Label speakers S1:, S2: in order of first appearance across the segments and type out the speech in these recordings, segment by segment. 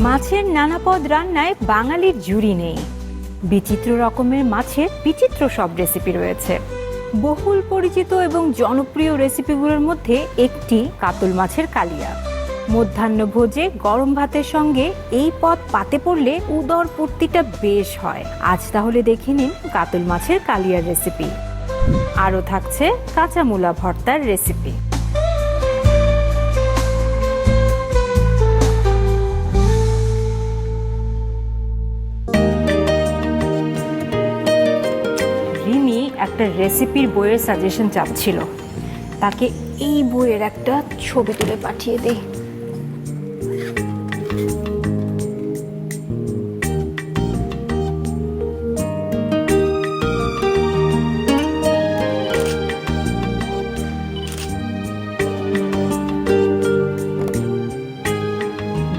S1: মাছের নানা পদ রান্নায় বাঙালির জুড়ি নেই। বিচিত্র রকমের মাছের বিচিত্র সব রেসিপি রয়েছে। বহুল পরিচিত এবং জনপ্রিয় রেসিপিগুলোর মধ্যে একটি কাতল মাছের কালিয়া। মধ্যাহ্নভোজে গরম ভাতের সঙ্গে এই পদ পাতে পড়লে উদর পূর্তিটা বেশ হয়। আজ তাহলে দেখে নিন কাতল মাছের কালিয়ার রেসিপি। আরও থাকছে কাঁচা মূলা ভর্তার রেসিপি। একটা রেসিপির বইয়ের সাজেশন চাচ্ছিল, তাকে এই বইয়ের একটা ছবি তুলে পাঠিয়ে দেই।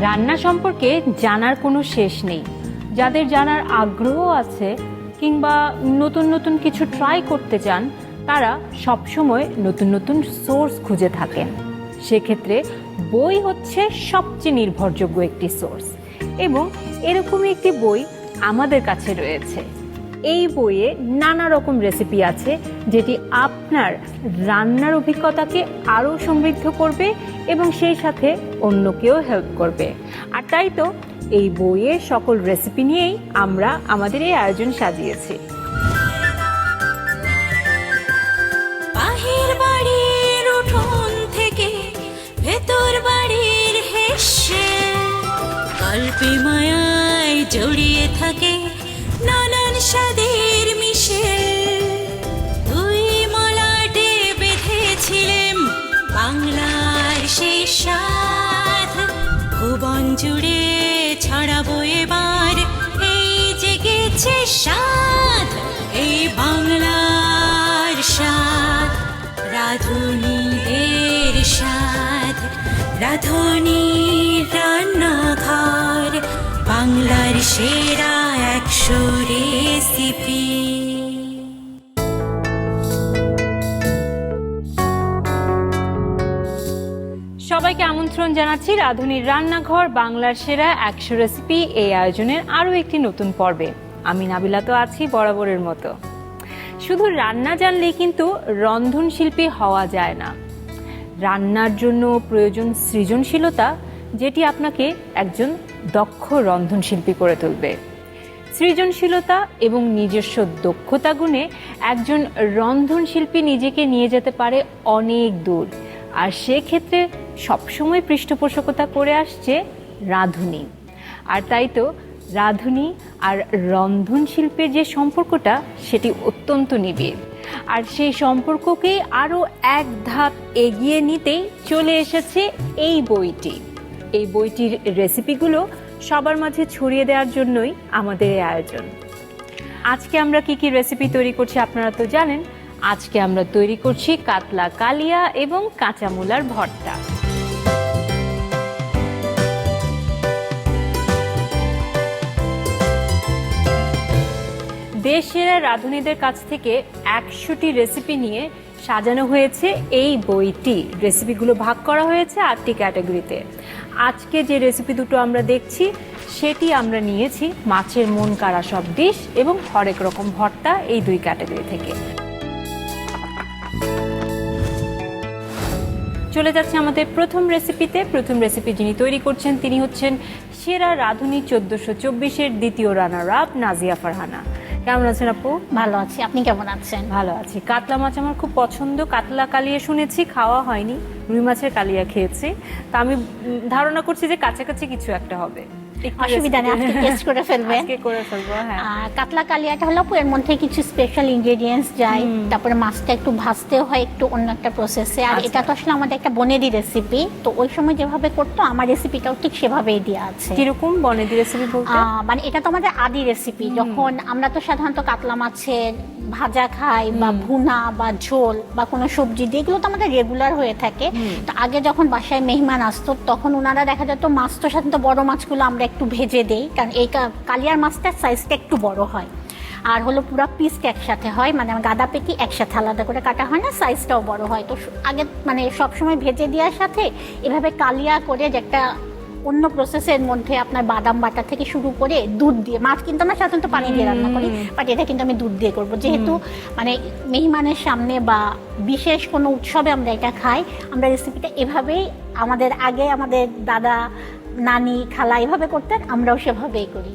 S1: রান্না সম্পর্কে জানার কোনো শেষ নেই। যাদের জানার আগ্রহ আছে কিংবা নতুন নতুন কিছু ট্রাই করতে চান, তারা সবসময় নতুন নতুন সোর্স খুঁজে থাকেন। সেক্ষেত্রে বই হচ্ছে সবচেয়ে নির্ভরযোগ্য একটি সোর্স, এবং এরকমই একটি বই আমাদের কাছে রয়েছে। এই বইয়ে নানা রকম রেসিপি আছে, যেটি আপনার রান্নার অভিজ্ঞতাকে আরও সমৃদ্ধ করবে এবং সেই সাথে অন্যকেও হেল্প করবে। আর তাই তো এই বইয়ের সকল রেসিপি নিয়েই আমরা আমাদের এই আয়োজন সাজিয়েছি।
S2: বাহির বাড়ির উঠোন থেকে ভেতর বাড়ির হেসে গল্পে মায়ায় জড়িয়ে থাকে নানান স্বাদের মিশে। দুই মলাটে বেঁধেছিলেন বাংলার সেই স্বাদ, ভুবন জুড়ে ছড়াবো এবার এই জেগেছে স্বাদ, এই বাংলার স্বাদ, রাঁধুনিদের স্বাদ, রাঁধুনির রান্নাঘর, বাংলার সেরা 100 রেসিপি।
S1: সবাইকে আমন্ত্রণ জানাচ্ছি রাঁধুনির রান্নাঘর বাংলার সেরা 100 রেসিপি এই আয়োজনের আরও একটি নতুন পর্বে। আমি নাবিলা তো আছি বরাবরের মতো। শুধু রান্না জানলেই কিন্তু রন্ধনশিল্পী হওয়া যায় না। রান্নার জন্য প্রয়োজন সৃজনশীলতা, যেটি আপনাকে একজন দক্ষ রন্ধনশিল্পী করে তুলবে। সৃজনশীলতা এবং নিজস্ব দক্ষতা গুণে একজন রন্ধনশিল্পী নিজেকে নিয়ে যেতে পারে অনেক দূর। আর সেক্ষেত্রে সবসময় পৃষ্ঠপোষকতা করে আসছে রাঁধুনি। আর তাই তো রাঁধুনি আর রন্ধনশিল্পের যে সম্পর্কটা, সেটি অত্যন্ত নিবিড়। আর সেই সম্পর্ককেই আরও এক ধাপ এগিয়ে নিতেই চলে এসেছে এই বইটি। এই বইটির রেসিপিগুলো সবার মাঝে ছড়িয়ে দেওয়ার জন্যই আমাদের এই আয়োজন। আজকে আমরা কি কি রেসিপি তৈরি করছি আপনারা তো জানেন। আজকে আমরা তৈরি করছি কাতলা কালিয়া এবং কাঁচা মূলার ভর্তা। দেশের রাঁধুনিদের কাছ থেকে 100টি রেসিপি নিয়ে সাজানো হয়েছে এই বইটি। রেসিপিগুলো ভাগ করা হয়েছে 8টি ক্যাটাগরিতে। আজকে যে রেসিপি দুটো আমরা দেখছি, সেটি আমরা নিয়েছি মাছের মন কাড়া সব ডিশ এবং হরেক রকম ভর্তা, এই 2 ক্যাটাগরি থেকে। চলে যাচ্ছে আমাদের প্রথম রেসিপিতে। প্রথম রেসিপি যিনি তৈরি করছেন, তিনি হচ্ছেন সেরা রাঁধুনি 1424-এর দ্বিতীয় রানার আপ নাজিয়া ফারহানা। কেমন আছেন আপু?
S3: ভালো আছি, আপনি কেমন আছেন?
S1: ভালো আছি। কাতলা মাছ আমার খুব পছন্দ। কাতলা কালিয়া শুনেছি, খাওয়া হয়নি। রুই মাছের কালিয়া খেয়েছি। তা আমি ধারণা করছি যে কাছাকাছি কিছু একটা হবে।
S3: অসুবিধা নেই, আজকে টেস্ট করে ফেলবেন।
S1: আজকে করে ফেলবো, হ্যাঁ।
S3: কাতলা কালিয়াটা হলো এর মধ্যে কিছু স্পেশাল ইনগ্রেডিয়েন্টস যায়, তারপরে মাছটা একটু ভাজতে হয় একটু অন্য একটা প্রসেসে। আর এটা তো আসলে আমাদের একটা বনেদি রেসিপি, তো ওই সময় যেভাবে করতো আমার রেসিপিটাও ঠিক সেভাবেই দেওয়া আছে।
S1: কিরকম বনেদি রেসিপি বলতে?
S3: মানে এটা তো আমাদের আদি রেসিপি। যখন আমরা তো সাধারণত কাতলা মাছের ভাজা খাই বা ভুনা বা ঝোল বা কোনো সবজি দিয়ে, এগুলো তো আমাদের রেগুলার হয়ে থাকে। তো আগে যখন বাসায় মেহমান আসতো, তখন ওনারা দেখা যেত মাছ তো সাধারণত বড় মাছগুলো আমরা একটু ভেজে দেই, কারণ এই কালিয়ার মাছটার সাইজটা একটু বড় হয়। আর হলো পুরো পিসটা একসাথে হয়, মানে গাদা পেটি একসাথে আলাদা করে কাটা হয় না, সাইজটাও বড় হয়। তো আগে মানে সবসময় ভেজে দেওয়ার সাথে এভাবে কালিয়া করে যে একটা অন্য প্রসেসের মধ্যে আপনার বাদাম বাটা থেকে শুরু করে দুধ দিয়ে, মাছ কিন্তু আমরা সাধারণত পানি দিয়ে রান্না করি, বাট এটা কিন্তু আমি দুধ দিয়ে করব, যেহেতু মানে মেহমানের সামনে বা বিশেষ কোনো উৎসবে আমরা এটা খাই। আমরা রেসিপিটা এভাবেই, আমাদের দাদা, নানি, খালা এভাবে করতেন, আমরাও সেভাবেই করি।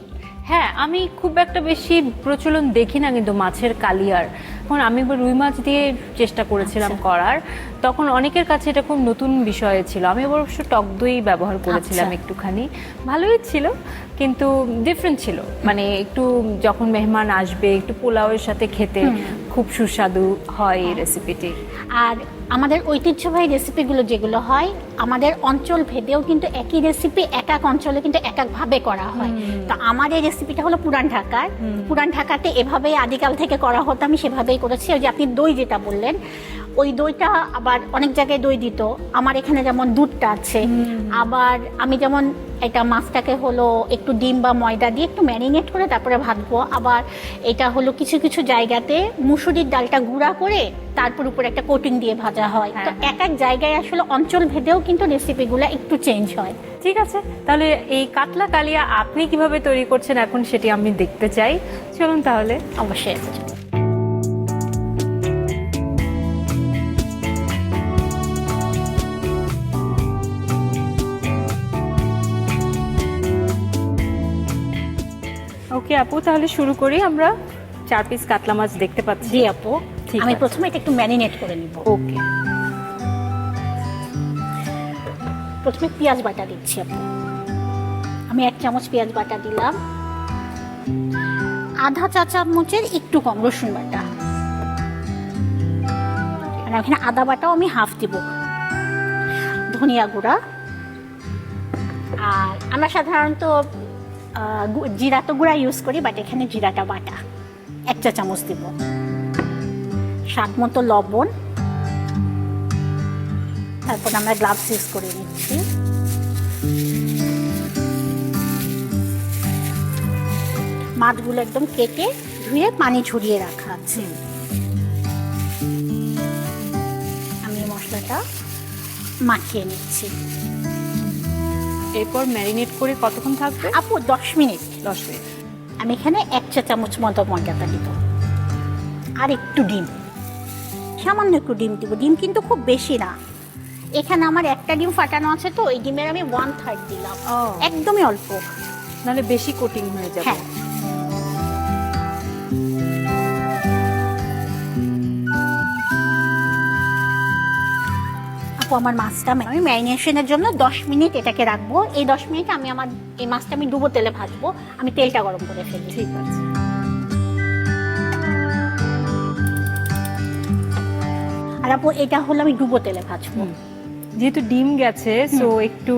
S1: হ্যাঁ, আমি খুব একটা বেশি প্রচলন দেখি না কিন্তু মাছের কালিয়ার। এখন আমি একবার রুই মাছ দিয়ে চেষ্টা করেছিলাম করার, তখন অনেকের কাছে এটা খুব নতুন বিষয় ছিল। আমি অবশ্য টক দই ব্যবহার করেছিলাম একটুখানি, ভালোই ছিল কিন্তু ডিফারেন্ট ছিল। মানে একটু যখন মেহমান আসবে একটু পোলাওয়ের সাথে খেতে খুব সুস্বাদু হয় এই রেসিপিটি।
S3: আর আমাদের ঐতিহ্যবাহী রেসিপিগুলো যেগুলো হয়, আমাদের অঞ্চল ভেদেও কিন্তু একই রেসিপি এক এক অঞ্চলে কিন্তু এক একভাবে করা হয়। তো আমার এই রেসিপিটা হলো পুরান ঢাকার। পুরান ঢাকাতে এভাবেই আদিকাল থেকে করা হতো, আমি সেভাবেই করেছি। ওই যে আপনি দই যেটা বললেন, ওই দইটা আবার অনেক জায়গায় দই দিত, আমার এখানে যেমন দুধটা আছে। আবার আমি যেমন এটা মাছটাকে হলো একটু ডিম বা ময়দা দিয়ে একটু ম্যারিনেট করে তারপরে ভাজবো। আবার এটা হলো কিছু কিছু জায়গাতে মুসুরির ডালটা গুঁড়া করে তারপর উপরে একটা কোটিং দিয়ে ভাজা হয়। তো এক এক জায়গায় আসলে অঞ্চল ভেদেও কিন্তু রেসিপিগুলো একটু চেঞ্জ হয়।
S1: ঠিক আছে, তাহলে এই কাতলা কালিয়া আপনি কিভাবে তৈরি করছেন এখন সেটি আমি দেখতে চাই। চলুন তাহলে।
S3: অবশ্যই।
S1: ওকে আপু, তাহলে শুরু করি। আমরা 4 পিস কাতলা মাছ দেখতে পাচ্ছি।
S3: জি আপু, আমি প্রথমে এটা একটু ম্যারিনেট করে নিব।
S1: ওকে।
S3: প্রথমে পেঁয়াজ বাটা দিচ্ছি আপু। আমি 1 চামচ পেঁয়াজ বাটা দিলাম, আধা চা চামচের একটু কম রসুন বাটা, আর এখানে আদা বাটাও আমি হাফ দিব, ধনিয়া গুঁড়া। আর আমরা সাধারণত জিরা তো গুঁড়া ইউজ করি, বাট এখানে জিরাটা বাটা 1 চা চামচ দিব। স্বাদ মতো লবণ, তারপর আমরা গ্লাভস ইউজ করে নিচ্ছি। মাছগুলো একদম কেটে ধুয়ে পানি ঝরিয়ে রাখা আছে। আমি মশলাটা মাখিয়ে নিচ্ছি।
S1: এরপর ম্যারিনেট করে কতক্ষণ থাকবে
S3: আপু? 10 মিনিট।
S1: 10 মিনিট।
S3: আমি এখানে 1 চা চামচ মতো ময়দাটা দিব, আর একটু ডিম, সামান্য একটু ডিম দিব। ডিম কিন্তু খুব বেশি না, এখানে আমার একটা ডিম ফাটানো আছে, তো এই ডিমের আমি 1/3 দিলাম, একদমই অল্প,
S1: নাহলে বেশি কোটিং হয়ে যাবে।
S3: হ্যাঁ। আপু, আমার মাছটা আমি ম্যারিনেশনের জন্য 10 মিনিট এটাকে রাখবো। এই 10 মিনিট আমার এই মাছটা আমি ডুবো তেলে ভাজবো। আমি তেলটা গরম করে ফেলি।
S1: ঠিক আছে।
S3: আর আপু, এটা হলো আমি ডুবো তেলে ভাজবো।
S1: যেহেতু ডিম গেছে, সো একটু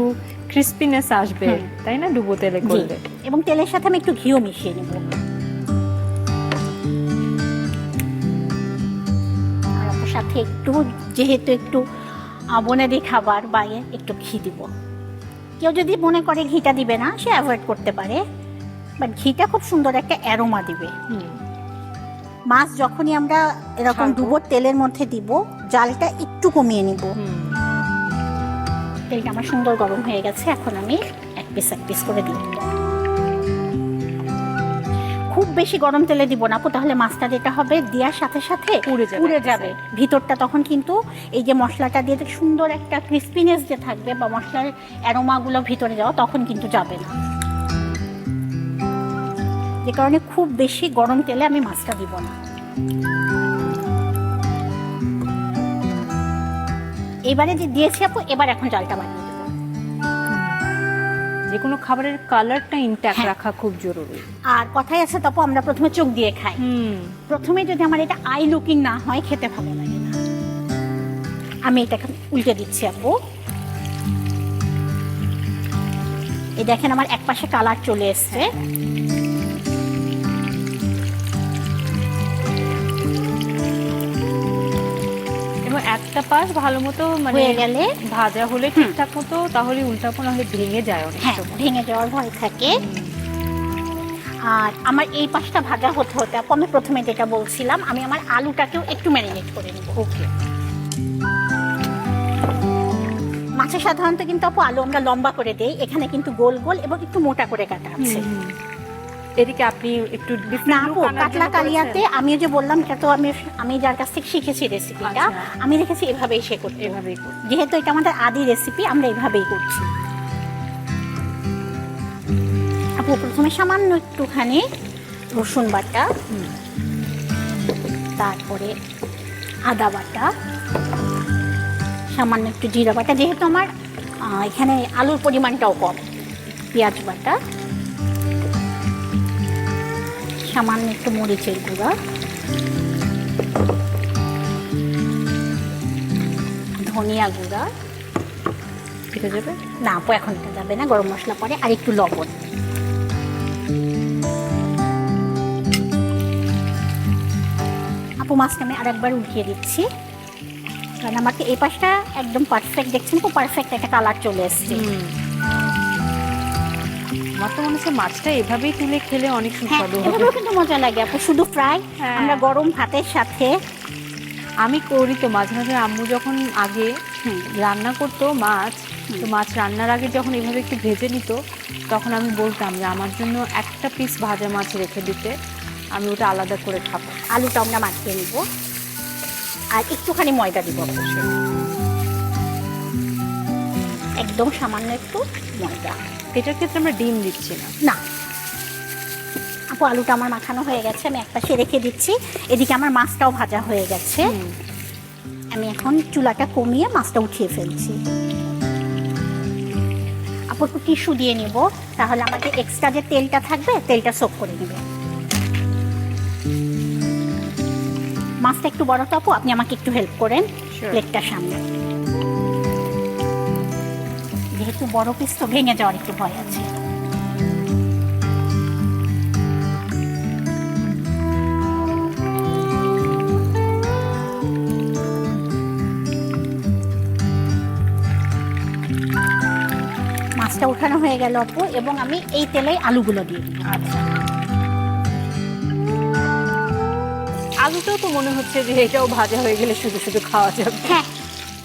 S1: ক্রিস্পিনেস আসবে, তাই না, ডুবো তেলে করলে।
S3: এবং তেলের সাথে আমি একটু ঘিও মিশিয়ে নেব। আর আপনার সাথে একটু, যেহেতু একটু বনেদি খাবার, বাইরে একটু ঘি দিব। কেউ যদি মনে করে ঘিটা দিবে না, সে অ্যাভয়েড করতে পারে, বাট ঘিটা খুব সুন্দর একটা অ্যারোমা দিবে। মাছ যখনই আমরা এরকম ডুবো তেলের মধ্যে দিব, জালটা একটু কমিয়ে নিব। তেলটা আমার সুন্দর গরম হয়ে গেছে, এখন আমি এক পিস করে দিই। খুব বেশি গরম তেলে দিব না আপু, তাহলে মাছটা যেটা হবে দেওয়ার সাথে সাথে পুড়ে যাবে ভিতরটা। তখন কিন্তু এই যে মশলাটা দিয়ে সুন্দর একটা ক্রিস্পিনেস যে থাকবে বা মশলার অ্যারোমাগুলো ভিতরে যাওয়া, তখন কিন্তু যাবে না। যে কারণে খুব বেশি গরম তেলে আমি মাছটা দিব না। এবারে যে দিয়েছি আপু, এবার এখন জালটা বানিয়ে দেবো।
S1: যে কোনো খাবারের কালারটা ইনট্যাক্ট রাখা খুব জরুরি।
S3: আর কথাই আছে তপু, আমরা প্রথমে চোখ দিয়ে খাই। প্রথমে যদি আমার এটা আই লুকিং না হয়, খেতে ভালো লাগে না। আমি এটাকে উল্টে দিচ্ছি আপু। এই দেখেন, আমার এক পাশে কালার চলে এসছে।
S1: এবং একটা পাশ ভালো মতো মানে
S3: হয়ে গেলে,
S1: ভাজা হলে ঠিকঠাক মতো, তাহলে উল্টাপো, না হলে ভেঙে যায় অনেক সময়।
S3: ভেঙে যাওয়ার ভয় থাকে। আর আমার এই পাশটা ভাজা হতে হতে আপু, আমি প্রথমে যেটা বলছিলাম, আমি আমার আলুটাকেও একটু ম্যারিনেট করে নেব।
S1: ওকে।
S3: মাছে সাধারণত কিন্তু আপু আলু আমরা লম্বা করে দেই, এখানে কিন্তু গোল গোল এবং একটু মোটা করে কাটা আছে।
S1: এদিকে আপনি একটু
S3: না
S1: different
S3: আপু,
S1: look আনার
S3: কাতলা
S1: জন্য
S3: কালিয়াতে
S1: করেছেন?
S3: আমি যে বললাম এটা তো আমি যার কাছ থেকে শিখেছি রেসিপিটা,
S1: আচ্ছা।
S3: আমি দেখেছি এভাবেই সে করতে।
S1: এভাবেই করতে।
S3: যেহেতু এটা আমাদের আদি রেসিপি, আমরা এভাবেই করছি। আপু প্রথমে সামান্য একটুখানি রসুন বাটা, তারপরে আদা বাটা, সামান্য একটু জিরা বাটা, যেহেতু আমার এখানে আলুর পরিমাণটাও কম, পেঁয়াজ বাটা, সামান্য একটু মরিচের গুঁড়া, ধনিয়া গুঁড়া,
S1: এটা যাবে?
S3: না আপু এখন এটা যাবে না, গরম মশলা পরে, আর একটু লবণ। আপু মাছটা আমি আরেকবার উঠিয়ে দিচ্ছি, কারণ আমাকে এই পাশটা একদম পারফেক্ট, দেখছেন তো পারফেক্ট একটা কালার চলে এসছে।
S1: আমার তো মনে হচ্ছে মাছটা এভাবেই তুলে খেলে অনেক
S3: হ্যাঁ,
S1: সুস্বাদু হবে।
S3: এগুলো কিন্তু মজা লাগে আপু, শুধু ফ্রাই।
S1: হ্যাঁ।
S3: আমরা গরম ভাতের সাথে
S1: আমি করি তো মাঝে মাঝে, আম্মু যখন আগে
S3: হুম।
S1: রান্না করতো মাছ, তো মাছ রান্নার আগে যখন এভাবে একটু ভেজে নিত, তখন আমি বলতাম যে আমার জন্য একটা পিস ভাজা মাছ রেখে দিতে, আমি ওটা আলাদা করে খাবো।
S3: আলুটা আমরা মাখিয়ে নিব, আর একটুখানি ময়দা দিব অবশ্যই, একদম সামান্য একটু ময়দা।
S1: এটার ক্ষেত্রে আমরা ডিম দিচ্ছি না।
S3: না আপু, আলুটা আমার মাখানো হয়ে গেছে, আমি এক পাশে রেখে দিচ্ছি। এদিকে আমার মাছটাও ভাজা হয়ে গেছে। আমি এখন চুলাটা কমিয়ে মাছটা উঠিয়ে ফেলছি। আপু একটু টিস্যু দিয়ে নিব, তাহলে আমাদের এক্সট্রা যে তেলটা থাকবে তেলটা সোক করে নেবে। মাছটা একটু বড় তো আপু, আপনি আমাকে একটু হেল্প করেন
S1: Sure.
S3: প্লেটটার সামনে, যেহেতু বড় পিস তো ভেঙে যাওয়ার একটু ভয় আছে। মাছটা উঠানো হয়ে গেল আপু, এবং আমি এই তেলেই আলুগুলো দিয়ে দিই।
S1: আচ্ছা, আলুটাও তো মনে হচ্ছে যে এটাও ভাজা হয়ে গেলে শুধু শুধু খাওয়া যাবে।
S3: হ্যাঁ,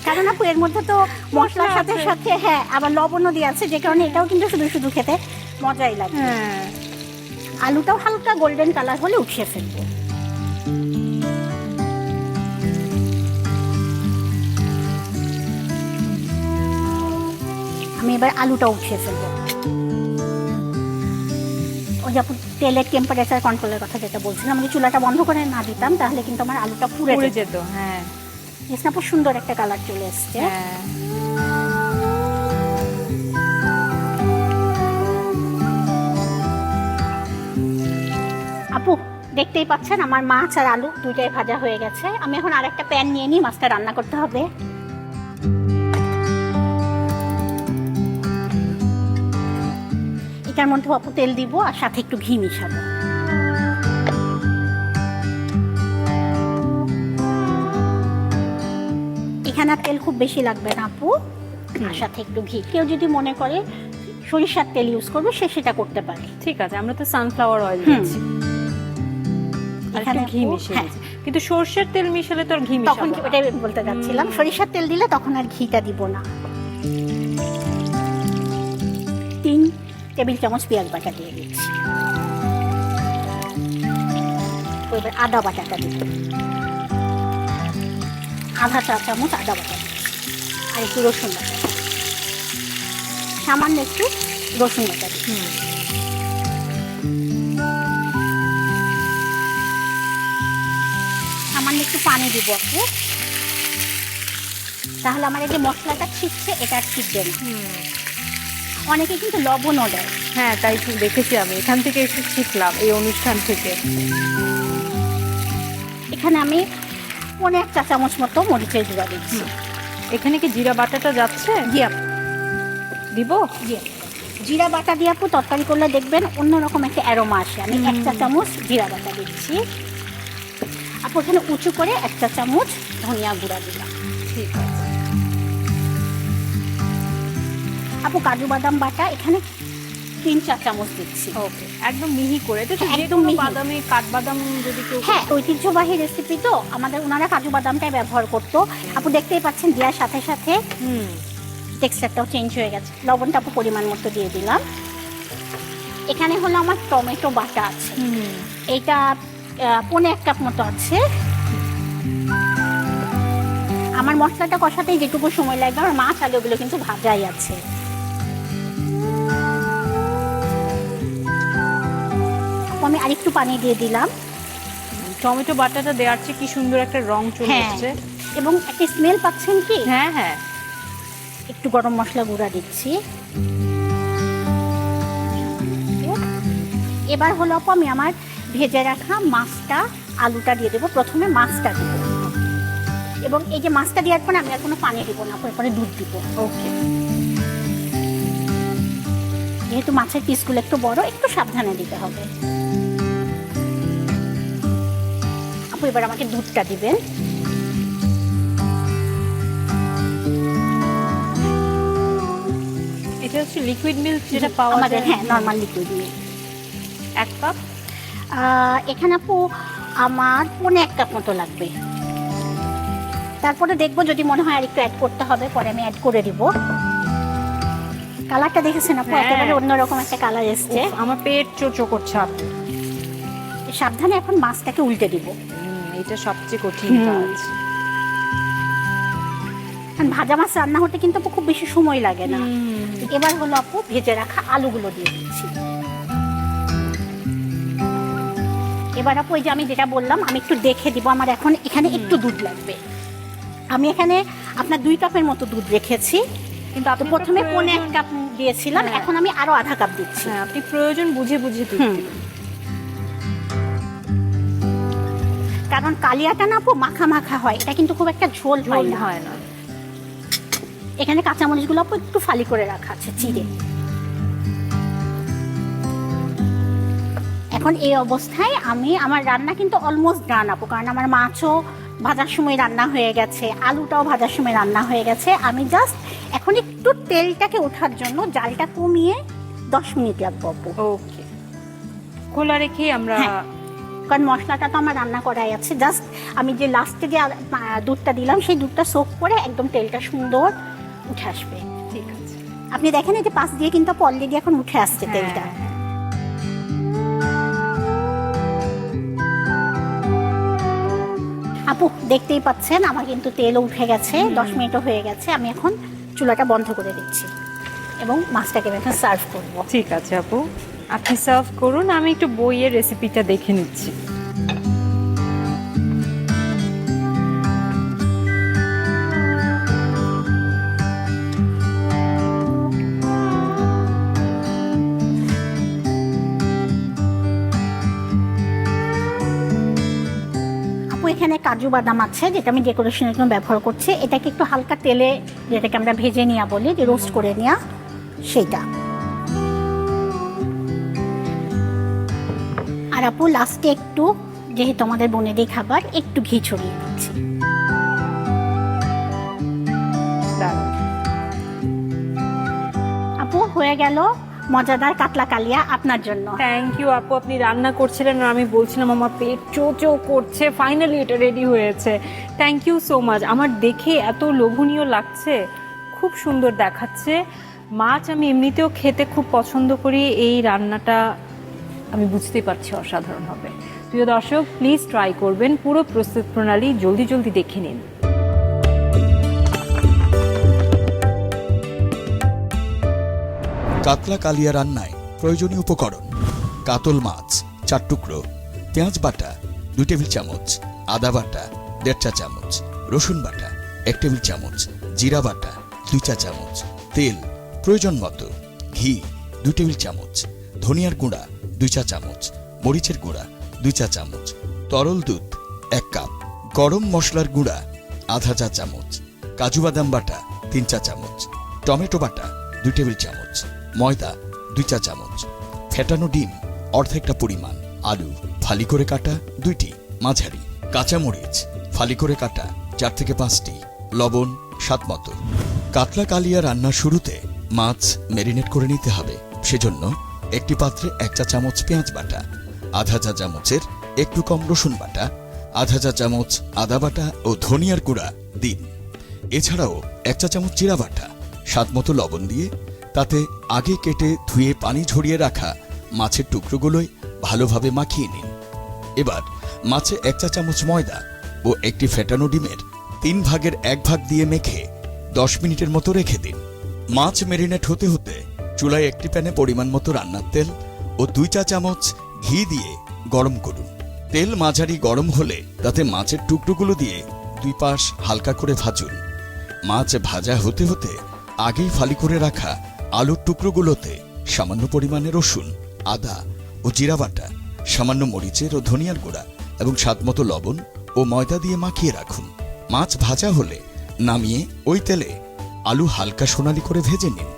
S3: কারণ আপু এর মধ্যে তো মশলার সাথে
S1: আছে।
S3: সাথে হ্যাঁ আবার লবণও দিয়ে আছে, যে কারণে এটাও কিন্তু শুধু শুধু খেতে মজাই লাগে।
S1: হ্যাঁ,
S3: আলুটাও হালকা গোল্ডেন কালার হলে উঠিয়ে ফেলবো। আমি এবার আলুটা উঠিয়ে ফেলবো। ওই যে আপু তেলের টেম্পারেচার কন্ট্রোলের কথা যেটা বলছিলাম, আমি চুলাটা বন্ধ করে না দিতাম তাহলে কিন্তু আমার আলুটা পুড়ে
S1: পুড়ে
S3: যেত।
S1: যেত। হ্যাঁ,
S3: দেখছেন আপু সুন্দর একটা কালার চলে এসছে।
S1: হ্যাঁ।
S3: আপু দেখতেই পাচ্ছেন আমার মাছ আর আলু দুইটাই ভাজা হয়ে গেছে। আমি এখন আরেকটা প্যান নিয়ে নিই, মাছটা রান্না করতে হবে। এটার মধ্যে আপু তেল দিব আর সাথে একটু ঘি মিশাবো। এখানে আর তেল খুব বেশি লাগবে না আপু, আর সাথে একটু ঘি। কেউ যদি মনে করে সরিষার তেল ইউজ করবে সে সেটা করতে পারে।
S1: ঠিক আছে, আমরা তো সানফ্লাওয়ার অয়েল
S3: হুম।
S1: দিচ্ছি, আর
S3: এখানে
S1: একটু ঘি
S3: আপু,
S1: মিশিয়ে
S3: হ্যাঁ,
S1: দিচ্ছি। কিন্তু সর্ষের তেল মিশালে তো আর ঘি
S3: তখন
S1: মিশাবো না।
S3: ওটাই বলতে যাচ্ছিলাম, সরিষার তেল দিলে তখন আর ঘিটা দিব না। 3 টেবিল চামচ পেঁয়াজ বাটা দিয়ে দিচ্ছি। এবার আদা বাটাটা দিব, আধা চা চামচ আদা বাটা দিচ্ছি, আর একটু রসুন বাটা, সামান্য একটু রসুন বাটা দিচ্ছি। সামান্য একটু পানি দিব আপু, তাহলে আমার এই যে মশলাটা ছিটছে এটা আর ছিটবে না। অনেকে কিন্তু লবণও দেয়।
S1: হ্যাঁ, তাই তো দেখেছি, আমি এখান থেকে একটু শিখলাম এই অনুষ্ঠান থেকে।
S3: এখানে আমি 1 চা চামচ মতো মরিচের গুঁড়া দিচ্ছি।
S1: এখানে কি জিরা বাটাটা যাচ্ছে?
S3: জি আপু,
S1: দিব?
S3: জি আপু। জিরা বাটা দিয়ে আপু তরকারি করলে দেখবেন অন্যরকম একটা অ্যারোমা আসে। আমি 1 চা চামচ জিরা বাটা দিচ্ছি। আপু এখানে উঁচু করে 1 চা চামচ ধনিয়া গুঁড়া দিলাম।
S1: ঠিক আছে।
S3: আপু কাজু বাদাম বাটা এখানে 3 চা চামচ দিচ্ছি।
S1: ওকে, একদম মিহি করে। এটা তো
S3: হ্যাঁ,
S1: যে
S3: একদম
S1: কোনো
S3: মিহি।
S1: বাদামে কাঠবাদাম যদি কেউ
S3: হ্যাঁ, ঐতিহ্যবাহী রেসিপি তো আমাদের, ওনারা কাজু বাদামটাই ব্যবহার করতো। আপু দেখতেই পাচ্ছেন দেওয়ার সাথে সাথে টেক্সচারটাও চেঞ্জ হয়ে গেছে। লবণটা আপু পরিমাণ মতো দিয়ে দিলাম। এখানে হলো আমার টমেটো বাটা আছে, এইটা 1.5 কাপ মতো আছে। আমার মশলাটা কষাতেই যেটুকু সময় লাগবে, আমার মাছ আলুগুলো কিন্তু ভাজাই আছে। আমি আরেকটু পানি দিয়ে দিলাম।
S1: টমেটো বাটাটা দেওয়ার চেয়ে কি সুন্দর একটা রং চলে
S3: হ্যাঁ,
S1: এসেছে।
S3: এবং একটা স্মেল পাচ্ছেন কি?
S1: হ্যাঁ হ্যাঁ।
S3: একটু গরম মশলা গুঁড়া দিচ্ছি। এবার হলো আপু আমি আমার ভেজে রাখা মাছটা, আলুটা দিয়ে দেবো। প্রথমে মাছটা দিব, এবং এই যে মাছটা দেওয়ার পরে আমি আর কোনো পানি দিব না, পরে দুধ দিব।
S1: ওকে।
S3: যেহেতু মাছের পিসগুলো একটু বড়, একটু সাবধানে দিতে হবে। আপু এবার আমাকে দুধটা দিবেন।
S1: এটা হচ্ছে লিকুইড মিল্ক যেটা পাওয়া
S3: আমাদের,
S1: যায়।
S3: হ্যাঁ, নর্মাল লিকুইড মিল্ক
S1: 1 কাপ।
S3: এখানে আপু আমার 1.5 কাপ মতো লাগবে। তারপরে দেখবো যদি মনে হয় আর একটু অ্যাড করতে হবে, পরে আমি অ্যাড করে দিব। কালারটা দেখেছেন আপু,
S1: হ্যাঁ।
S3: একেবারে অন্যরকম একটা কালার এসছে।
S1: উফ, আমার পেট চোচো করছে আপু।
S3: সাবধানে এখন মাছটাকে উল্টে দিব।
S1: এটা সবচেয়ে কঠিন কাজ।
S3: কারণ ভাজা মাছ রান্না হতে কিন্তু আপু খুব বেশি সময় লাগে না। এবার হলো আপু ভেজে রাখা আলুগুলো দিয়ে দিচ্ছি। এবার আপু এই যে আমি যেটা বললাম, আমি একটু দেখে দিব। আমার এখন এখানে একটু দুধ লাগবে। আমি এখানে আপনার 2 কাপের মতো দুধ রেখেছি,
S1: কিন্তু
S3: তো
S1: আপনি
S3: প্রথমে
S1: প্রয়োজন-
S3: 1.5 কাপ দিয়েছিলাম,
S1: হ্যাঁ।
S3: এখন আমি আরো আধা কাপ দিচ্ছি।
S1: হ্যাঁ, আপনি প্রয়োজন বুঝে বুঝে দুধ
S3: হুম।
S1: দিবেন।
S3: কারণ কালিয়াটা না আপু মাখা মাখা হয়, এটা কিন্তু খুব একটা ঝোল
S1: ঝোল
S3: হয়
S1: হয় না।
S3: এখানে কাঁচামরিচগুলো আপু একটু ফালি করে রাখা আছে চিড়ে। এখন এই অবস্থায় আমি আমার রান্না কিন্তু অলমোস্ট ডান আপু, কারণ আমার মাছও ভাজার সময় রান্না হয়ে গেছে, আলুটাও ভাজার সময় রান্না হয়ে গেছে। আমি জাস্ট এখন একটু তেলটাকে ওঠার জন্য জালটা কমিয়ে 10 মিনিট লাগবে আপু।
S1: ওকে। খোলা রেখে আমরা
S3: হ্যাঁ। কারণ মশলাটা তো আমার রান্না করাই আছে, জাস্ট আমি যে লাস্টে যে দুধটা দিলাম সেই দুধটা সোক করে একদম তেলটা সুন্দর উঠে আসবে।
S1: ঠিক আছে।
S3: আপনি দেখেন এই যে পাশ দিয়ে কিন্তু অলরেডি এখন উঠে আসছে তেলটা।
S1: হ্যাঁ।
S3: আপু দেখতেই পাচ্ছেন আমার কিন্তু তেলও উঠে গেছে, 10 মিনিটও হয়ে গেছে। আমি এখন চুলাটা বন্ধ করে দিচ্ছি এবং মাছটাকে আমি এখন সার্ভ করব।
S1: ঠিক আছে আপু, আপনি সার্ভ করুন, আমি একটু বইয়ের রেসিপিটা দেখে নিচ্ছি।
S3: আপু এখানে কাজু বাদাম আছে, যেটা আমি ডেকোরেশনের জন্য ব্যবহার করছি। এটাকে একটু হালকা তেলে, যেটাকে আমরা ভেজে নেওয়া বলি, যে রোস্ট করে নেওয়া, সেইটা। আর আপু লাস্টে একটু, যেহেতু আমাদের বনেদি খাবার, একটু ঘি ছড়িয়ে দিচ্ছি।
S1: দাঁড়ান।
S3: আপু হয়ে গেল মজাদার কাতলা কালিয়া আপনার জন্য।
S1: থ্যাংক ইউ আপু, আপনি রান্না করছিলেন আর আমি বলছিলাম আমার পেট চো করছে, ফাইনালি এটা রেডি হয়েছে। Thank you so much. আমার দেখে এত লোভনীয় লাগছে, খুব সুন্দর দেখাচ্ছে। মাছ আমি এমনিতেও খেতে খুব পছন্দ করি, এই রান্নাটা আমি বুঝতেই পারছি অসাধারণ হবে। প্রিয় দর্শক, প্লিজ ট্রাই করবেন, পুরো প্রস্তুত প্রণালী জলদি জলদি দেখে নিন।
S4: কাতলা কালিয়া রান্নায় প্রয়োজনীয় উপকরণ: কাতল মাছ 4 টুকরো, পেঁয়াজ বাটা 2 টেবিল চামচ, আদা বাটা 1.5 চা চামচ, রসুন বাটা 1 টেবিল চামচ, জিরা বাটা 2 চা চামচ, তেল প্রয়োজন মতো, ঘি 2 টেবিল চামচ, ধনিয়ার গুঁড়া 2 চা চামচ, মরিচের গুঁড়া 2 চা চামচ, তরল দুধ 1 কাপ, গরম মশলার গুঁড়া আধা চা চামচ, কাজু বাদাম বাটা 3 চা চামচ, টমেটো বাটা 2 টেবিল চামচ, ময়দা 2 চা চামচ, ফেটানো ডিম অর্ধেকটা পরিমাণ, আলু ফালি করে কাটা 2টি মাঝারি, কাঁচামরিচ ফালি করে কাটা 4 থেকে 5টি, লবণ স্বাদ মতো। কাতলা কালিয়া রান্নার শুরুতে মাছ ম্যারিনেট করে নিতে হবে। সেজন্য একটি পাত্রে 1 চা চামচ পেঁয়াজ বাটা, আধা চা চামচের একটু কম রসুন বাটা, আধা চা চামচ আদা বাটা ও ধনিয়ার গুঁড়া দিন। এছাড়াও 1 চা চামচ জিরা বাটা, স্বাদমতো লবণ দিয়ে তাতে আগে কেটে ধুয়ে পানি ঝরিয়ে রাখা মাছের টুকরোগুলোই ভালোভাবে মাখিয়ে নিন। এবার মাছে 1 চা চামচ ময়দা ও একটি ফেটানো ডিমের 3 ভাগের 1 ভাগ দিয়ে মেখে 10 মিনিটের মতো রেখে দিন। মাছ মেরিনেট হতে হতে চুলায় একটি প্যানে পরিমাণ মতো রান্নার তেল ও 2 চা চামচ ঘি দিয়ে গরম করুন। তেল মাঝারি গরম হলে তাতে মাছের টুকরোগুলো দিয়ে 2 পাশ হালকা করে ভাজুন। মাছ ভাজা হতে হতে আগেই ফালি করে রাখা আলুর টুকরোগুলোতে সামান্য পরিমাণে রসুন, আদা ও জিরা বাটা, সামান্য মরিচের ও ধনিয়ার গুঁড়া এবং স্বাদমতো লবণ ও ময়দা দিয়ে মাখিয়ে রাখুন। মাছ ভাজা হলে নামিয়ে ওই তেলে আলু হালকা সোনালি করে ভেজে নিন।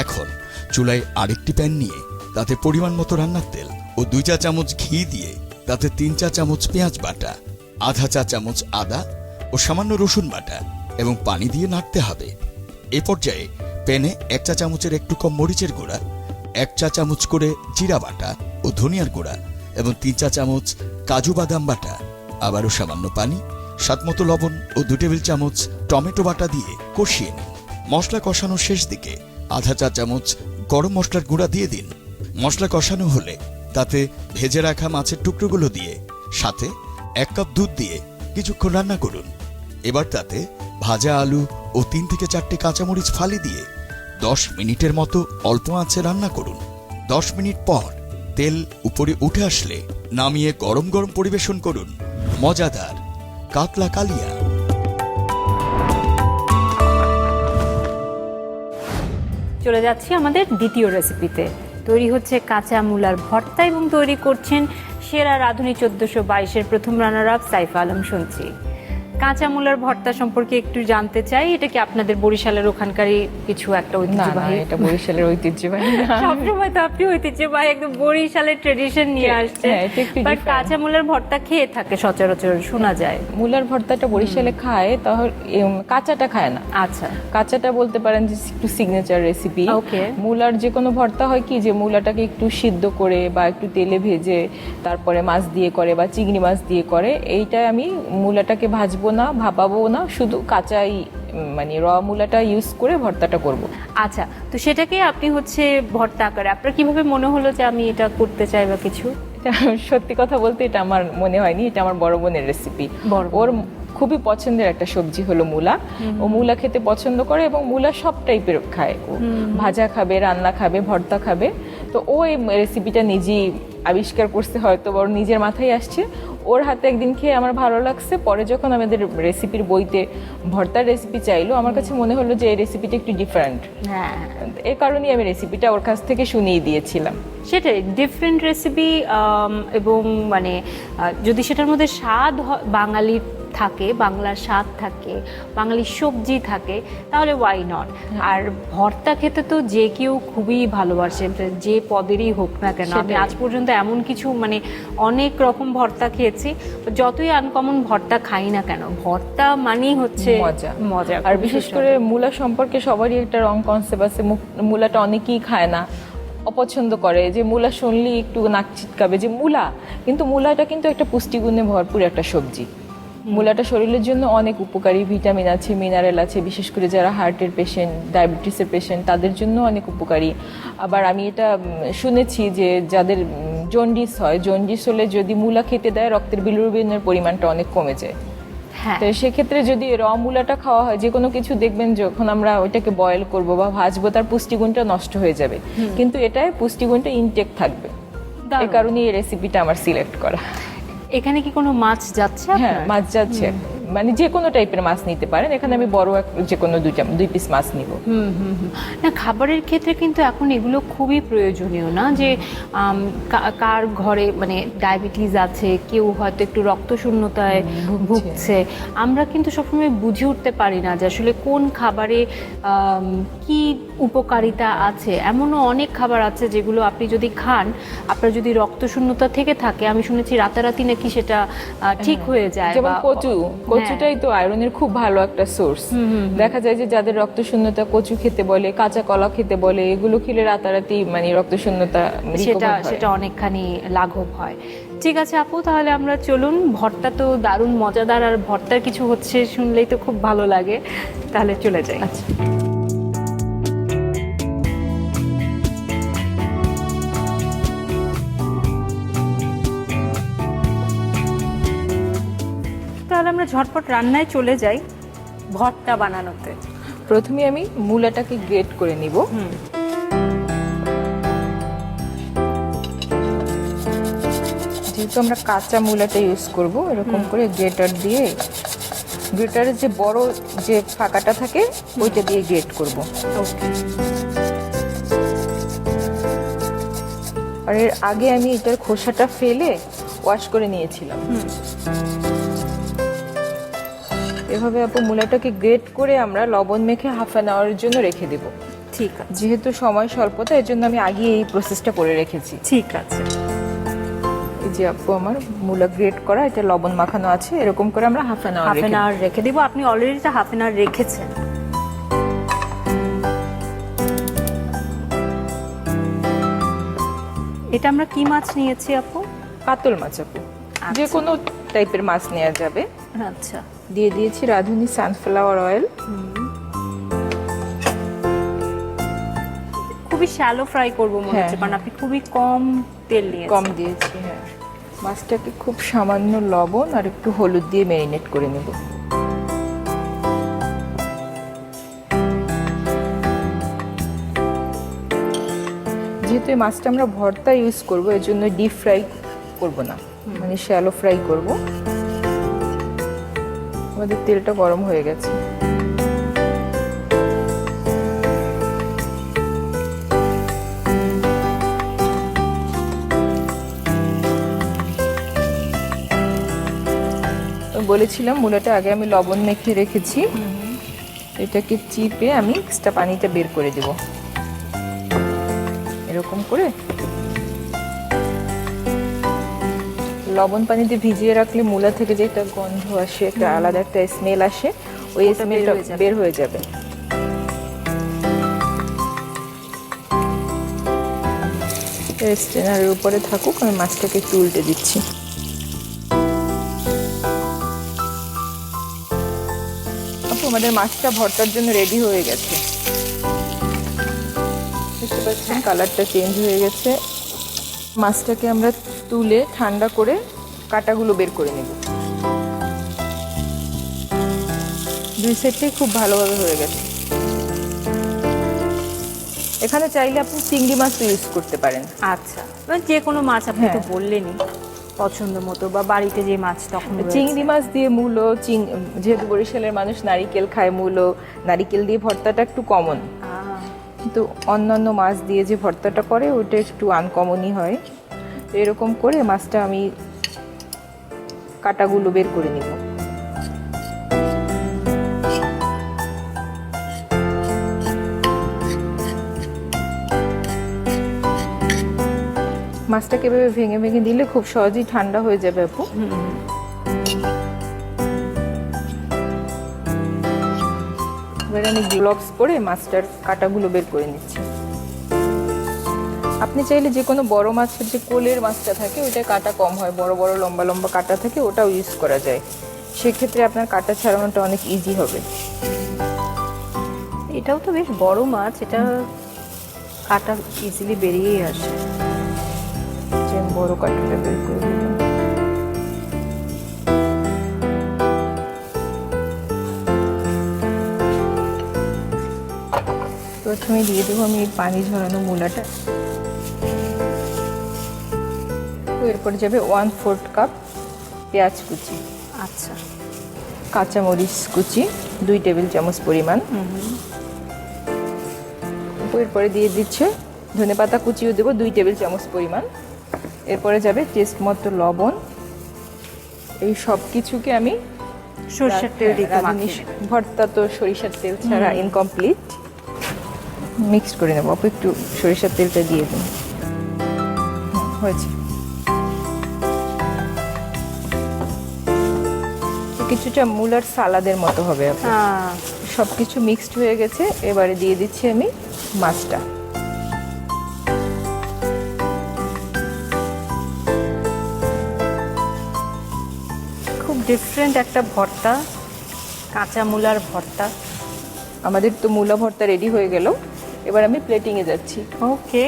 S4: এখন চুলায় আরেকটি প্যান নিয়ে তাতে পরিমাণ মতো রান্নার তেল ও 2 চা চামচ ঘি দিয়ে তাতে 3 চা চামচ পেঁয়াজ বাটা, আধা চা চামচ আদা ও সামান্য রসুন বাটা এবং পানি দিয়ে নাড়তে হবে। এ পর্যায়ে প্যানে 1 চা চামচের একটু কম মরিচের গুঁড়া, 1 চা চামচ করে জিরা বাটা ও ধনিয়ার গুঁড়া এবং 3 চা চামচ কাজু বাদাম বাটা, আবারও সামান্য পানি, স্বাদমতো লবণ ও 2 টেবিল চামচ টমেটো বাটা দিয়ে কষিয়ে নিন। মশলা কষানোর শেষ দিকে আধা চা চামচ গরম মশলার গুঁড়া দিয়ে দিন। মশলা কষানো হলে তাতে ভেজে রাখা মাছের টুকরোগুলো দিয়ে সাথে 1 কাপ দুধ দিয়ে কিছুক্ষণ রান্না করুন। এবার তাতে ভাজা আলু ও 3 থেকে 4টে কাঁচামরিচ ফালি দিয়ে 10 মিনিটের মতো অল্প আঁচে রান্না করুন। 10 মিনিট পর তেল উপরে উঠে আসলে নামিয়ে গরম গরম পরিবেশন করুন মজাদার কাতলা কালিয়া।
S1: চলে যাচ্ছি আমাদের দ্বিতীয় রেসিপিতে। তৈরি হচ্ছে কাঁচা মূলার ভর্তা এবং তৈরি করছেন সেরা রাঁধুনি 1422-এর প্রথম রানার আপ সাইফা আলম শুনছি। কাঁচা মূলার ভর্তা সম্পর্কে একটু জানতে চাই। এটা কি আপনাদের বরিশালের ওখানকারই কিছু একটা ঐতিহ্যবাহী?
S5: এটা বরিশালের ঐতিহ্যবাহী না।
S1: সবসময় তো আপনি ঐতিহ্যবাহী একদম বরিশালের ট্রেডিশন নিয়ে আসছেন।
S5: হ্যাঁ, এটা একটু
S1: বাট
S5: different।
S1: কাঁচা মূলার ভর্তা খেয়ে থাকে সচরাচর, শোনা যায়।
S5: মূলার ভর্তাটা বরিশালে খায়, তাহলে কাঁচাটা খায় না।
S1: আচ্ছা,
S5: কাঁচাটা বলতে পারেন যে একটু সিগনেচার রেসিপি।
S1: Okay.
S5: মূলার যে কোনো ভর্তা হয় কি, যে মূলাটাকে একটু সিদ্ধ করে বা একটু তেলে ভেজে তারপরে মাছ দিয়ে করে বা চিংড়ি মাছ দিয়ে করে। এইটা আমি মূলাটাকে ভাজবো না, ভাপাবো না, শুধু কাঁচাই মানে র মূলাটা ইউজ করে ভর্তাটা করব।
S1: আচ্ছা, তো সেটাকে আপনি হচ্ছে ভর্তা আকারে আপনার কিভাবে মনে হলো যে আমি এটা করতে চাই বা কিছু?
S5: সত্যি কথা বলতে এটা আমার মনে হয়নি, এটা আমার বড় বোনের রেসিপি। ওর খুবই পছন্দের একটা সবজি হলো মূলা। ও মূলা খেতে পছন্দ করে এবং মূলা সব টাইপের খায়। ও ভাজা খাবে, রান্না খাবে, ভর্তা খাবে। তো ও এই রেসিপিটা নিজেই আবিষ্কার করছে, হয়তো ওর নিজের মাথায় আসছে। ওর হাতে একদিন খেয়ে আমার ভালো লাগছে। পরে যখন আমাদের রেসিপির বইতে ভর্তার রেসিপি চাইলো, আমার কাছে মনে হলো যে এই রেসিপিটা একটু ডিফারেন্ট।
S1: হ্যাঁ,
S5: এর কারণেই আমি রেসিপিটা ওর কাছ থেকে শুনিয়ে দিয়েছিলাম।
S1: সেটাই ডিফারেন্ট রেসিপি। এবং মানে যদি সেটার মধ্যে স্বাদ বাঙালির থাকে, বাংলার স্বাদ থাকে, বাঙালির সবজি থাকে, তাহলে ওয়াই নট। আর ভর্তা খেতে তো যে কেউ খুবই ভালোবাসে, যে পদেরই হোক না কেন। আমি আজ পর্যন্ত এমন কিছু মানে অনেক রকম ভর্তা খেয়েছি, যতই আনকমন ভর্তা খাই না কেন, ভর্তা মানেই হচ্ছে
S5: মজা
S1: মজা।
S5: আর বিশেষ করে মূলা সম্পর্কে সবারই একটা রং কনসেপ্ট আছে। মূলাটা অনেকেই খায় না, অপছন্দ করে, যে মূলা শুনলেই একটু নাক ছিটকাবে যে মূলা। কিন্তু মূলাটা কিন্তু একটা পুষ্টিগুণে ভরপুর একটা সবজি। মূলাটা শরীরের জন্য অনেক উপকারী, ভিটামিন আছে, মিনারেল আছে। বিশেষ করে যারা হার্টের পেশেন্ট, ডায়াবেটিসের পেশেন্ট, তাদের জন্য অনেক উপকারী। আবার আমি এটা শুনেছি যে যাদের জন্ডিস হয়, জন্ডিস হলে যদি মূলা খেতে দেয়, রক্তের বিলিরুবিনের পরিমাণটা অনেক কমে যায়।
S1: হ্যাঁ,
S5: তো সেক্ষেত্রে যদি র মূলাটা খাওয়া হয়, যে কোনো কিছু দেখবেন যখন আমরা ওইটাকে বয়েল করব বা ভাজবো, তার পুষ্টিগুণটা নষ্ট হয়ে যাবে, কিন্তু এটায় পুষ্টিগুণটা ইনটেক থাকবে। এই কারণে এই রেসিপিটা আমার সিলেক্ট করা।
S1: এখানে কি কোনো মাছ যাচ্ছে?
S5: হ্যাঁ, মাছ যাচ্ছে, মানে যে কোনো টাইপের মাছ নিতে পারেন। এখানে আমি বড় যে কোনো 2 পিস মাছ নিব।
S1: না, খাবারের ক্ষেত্রে কিন্তু এখন এগুলো খুবই প্রয়োজনীয় না, যে কার ঘরে মানে ডায়াবেটিস আছে, কেউ হয়তো একটু রক্তশূন্যতায় ভুগছে। আমরা কিন্তু সবসময় বুঝে উঠতে পারি না যে আসলে কোন খাবারে কি উপকারিতা আছে। এমনও অনেক খাবার আছে যেগুলো আপনি যদি খান, আপনার যদি রক্তশূন্যতা থেকে থাকে, আমি শুনেছি রাতারাতি নাকি সেটা ঠিক হয়ে যায়।
S5: যেমন কচুটাই তো আয়রনের খুব ভালো একটা সোর্স। দেখা যায় যে যাদের রক্তশূন্যতা, কচু খেতে বলে, কাঁচা কলা খেতে বলে, এগুলো খেলে রাতারাতি মানে রক্তশূন্যতা
S1: সেটা অনেকখানি লাঘব হয়। ঠিক আছে আপু, তাহলে আমরা চলুন। ভর্তা তো দারুণ মজাদার, আর ভর্তার কিছু হচ্ছে শুনলেই তো খুব ভালো লাগে। তাহলে চলে যাই।
S5: আচ্ছা।
S1: আমরা ঝটপট রান্নায় চলে যাই, ভর্তা বানানোতে।
S5: প্রথমে আমি মূলাটাকে গ্রেট করে নিব। যেহেতু আমরা কাঁচা মূলাটা ইউজ করব, এরকম করে গ্রেটার দিয়ে, গ্রেটারের যে বড় যে ফাঁকাটা থাকে ওইটা দিয়ে গ্রেট করব।
S1: ওকে।
S5: আর এর আগে আমি এটার খোসাটা ফেলে ওয়াশ করে নিয়েছিলাম। এভাবে আপু মূলাটাকে গ্রেট করে আমরা লবণ মেখে হাফ অ্যান আওয়ারের জন্য রেখে দেব।
S1: ঠিক আছে,
S5: যেহেতু সময় স্বল্পতা, এর জন্য আমি আগে এই প্রসেসটা করে রেখেছি।
S1: ঠিক আছে।
S5: এই যে আপু আমার মূলা গ্রেট করা, এটা লবণ মাখানো আছে, এরকম করে আমরা half an
S1: half an
S5: hour
S1: hour রেখে দিব। আপনি অলরেডি হাফ অ্যান আওয়ার রেখেছেন। এটা আমরা কি মাছ নিয়েছি আপু?
S5: কাতল মাছ আপু, যে কোনো টাইপের মাছ নেওয়া যাবে।
S1: আচ্ছা,
S5: দিয়ে দিয়েছি রাঁধুনি সানফ্লাওয়ার অয়েল।
S1: খুবই শ্যালো ফ্রাই করবো মনে
S5: হ্যাঁ,
S1: হচ্ছে, কারণ আপনি খুবই কম তেল নিয়েছেন।
S5: কম দিয়েছি, হ্যাঁ। মাছটাকে খুব সামান্য লবণ আর একটু হলুদ দিয়ে ম্যারিনেট করে নেব। যেহেতু এই মাছটা আমরা ভর্তা ইউজ করব, এর জন্য ডিপ ফ্রাই করব না, মানে শ্যালো ফ্রাই করব। আমাদের তেলটা গরম হয়ে গেছে। বলেছিলাম মূলাটা আগে আমি লবণ মেখে রেখেছি, এটাকে চিপে আমি এক্সট্রা পানিটা বের করে দেব। এরকম করে লবণ পানিতে ভিজিয়ে রাখলে মূলা থেকে যে একটা গন্ধ আসে, একটা আলাদা একটা স্মেল আসে, ওই স্মেলটা বের হয়ে যাবে। স্ট্রেনারের উপরে থাকুক, আমি মাছটাকে একটু উল্টে দিচ্ছি। আমাদের মাছটা ভর্তার জন্য রেডি হয়ে গেছে। দেখতে পাচ্ছেন কালারটা চেঞ্জ হয়ে গেছে। মাছটাকে আমরা তুলে ঠান্ডা করে কাঁটাগুলো বের করে নেব। দুই সাইডটাই খুব ভালোভাবে হয়ে গেছে। এখানে চাইলে আপনি চিংড়ি মাছ ইউজ করতে পারেন।
S1: আচ্ছা, মানে যে কোনো মাছ আপনি তো
S5: হ্যাঁ।
S1: বললেনই পছন্দ মতো, বা বাড়িতে যে মাছ তখন
S5: চিংড়ি মাছ দিয়ে মূলো, যেহেতু বরিশালের মানুষ নারিকেল খায়, মূলো নারিকেল দিয়ে ভর্তাটা একটু কমন, কিন্তু অন্যান্য মাছ দিয়ে যে ভর্তাটা করে ওটা একটু আনকমনই হয়। তো এরকম করে মাছটা আমি কাঁটাগুলো বের করে নিব। মাছটাকে এভাবে ভেঙে ভেঙে দিলে খুব সহজেই ঠান্ডা হয়ে যাবে আপু। এবার আমি গ্লোভস পরে মাছটার কাঁটাগুলো বের করে নিচ্ছি। আপনি চাইলে যে কোনো বড় মাছের যে কোলের মাছটা থাকে ওইটা কাঁটা কম হয়, বড় বড় লম্বা লম্বা কাঁটা থাকে, ওটাও ইউজ করা যায়। সেক্ষেত্রে আপনার কাঁটা ছাড়ানোটা অনেক ইজি হবে।
S1: এটাও তো বেশ বড় মাছ, এটা কাটা ইজিলি বেরিয়েই আসে।
S5: যে বড় কাঁটাটা বের করে দিলাম। প্রথমে দিয়ে দেবো আমি এই পানি ঝরানো মূলাটা। তো এরপর যাবে 1/4 কাপ পেঁয়াজ কুচি,
S1: আচ্ছা,
S5: কাঁচামরিচ কুচি 2 টেবিল চামচ পরিমাণ। এরপরে দিয়ে দিচ্ছে ধনেপাতা কুচিও দেবো 2 টেবিল চামচ পরিমাণ। এরপরে যাবে টেস্ট মতো লবণ। এই সব কিছুকে আমি
S1: সরষের তেল দিতে মাখিয়ে নেব।
S5: ভর্তা তো সরিষার তেল ছাড়া ইনকমপ্লিট। মিক্স করে নেবো। আপু একটু সরিষার তেলটা দিয়ে দিন। হয়েছে। কিছুটা মূলার সালাদের মতো হবে আপু। সব কিছু মিক্সড হয়ে গেছে। এবারে দিয়ে দিচ্ছি আমি মাছটা।
S1: খুব ডিফারেন্ট একটা ভর্তা, কাঁচা মূলার ভর্তা।
S5: আমাদের তো মূলা ভর্তা রেডি হয়ে গেল। এবার আমি প্লেটিংয়ে যাচ্ছি।
S1: ওকে,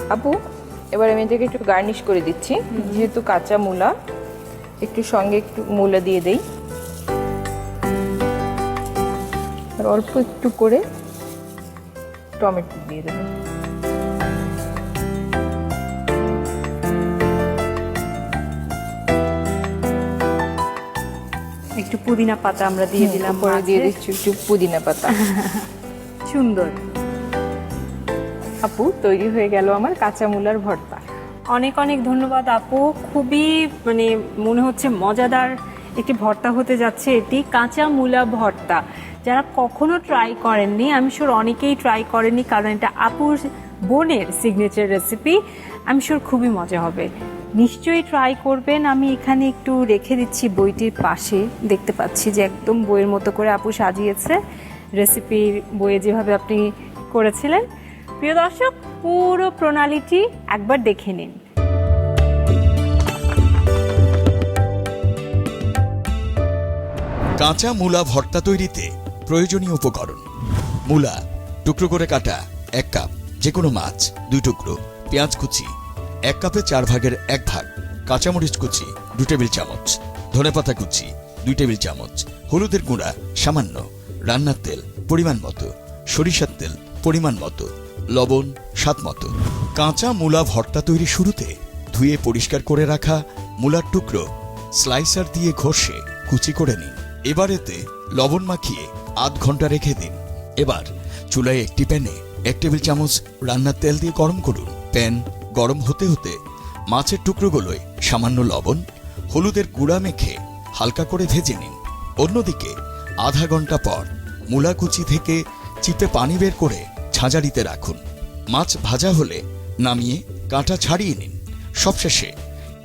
S5: আপু এবার আমি এটাকে একটু গার্নিশ করে দিচ্ছি, যেহেতু কাঁচা মূলা, একটু সঙ্গে একটু মূলা দিয়ে দেই, আর অল্প একটু করে টমেটো দিয়ে দেবো।
S1: একটু পুদিনা পাতা আমরা দিয়ে দিলাম,
S5: পরে দিয়ে
S1: মাছে।
S5: দিচ্ছি একটু পুদিনা পাতা।
S1: সুন্দর।
S5: আপু তৈরি হয়ে গেল আমার কাঁচা মূলার ভর্তা।
S1: অনেক অনেক ধন্যবাদ আপু, খুবই মানে মনে হচ্ছে মজাদার একটি ভর্তা হতে যাচ্ছে এটি, কাঁচা মূলা ভর্তা। যারা কখনো ট্রাই করেননি, আমি শিওর অনেকেই ট্রাই করেননি, কারণ এটা আপুর বোনের সিগনেচার রেসিপি। আমি শিওর খুবই মজা হবে, নিশ্চয়ই ট্রাই করবেন। আমি এখানে একটু রেখে দিচ্ছি বইটির পাশে, দেখতে পাচ্ছি যে একদম বইয়ের মতো করে আপু সাজিয়েছে, রেসিপির বইয়ে যেভাবে আপনি করেছিলেন। প্রিয় দর্শক, পুরো প্রণালীটি একবার দেখে নিন।
S4: কাঁচা মূলা ভর্তা তৈরিতে প্রয়োজনীয় উপকরণ: মূলা টুকরো করে কাটা 1 কাপ, যে কোনো মাছ 2 টুকরো, পেঁয়াজ কুচি 1 কাপে 4 ভাগের 1 ভাগ, কাঁচামরিচ কুচি 2 টেবিল চামচ, ধনেপাতা কুচি 2 টেবিল চামচ, হলুদের গুঁড়া সামান্য, রান্নার তেল পরিমাণ মতো, সরিষার তেল পরিমাণ মতো, লবণ স্বাদ মতো। কাঁচা মূলা ভর্তা তৈরি শুরুতে ধুয়ে পরিষ্কার করে রাখা মূলার টুকরো স্লাইসার দিয়ে ঘষে কুচি করে নিন। এবার এতে লবণ মাখিয়ে আধ ঘন্টা রেখে দিন। এবার চুলায় একটি প্যানে 1 টেবিল চামচ রান্নার তেল দিয়ে গরম করুন। প্যান গরম হতে হতে মাছের টুকরোগুলোয় সামান্য লবণ, হলুদের গুঁড়া মেখে হালকা করে ভেজে নিন। অন্যদিকে আধা ঘন্টা পর মূলা কুচি থেকে চিপে পানি বের করে ছাঁচাড়িতে রাখুন। মাছ ভাজা হলে নামিয়ে কাঁটা ছাড়িয়ে নিন। সবশেষে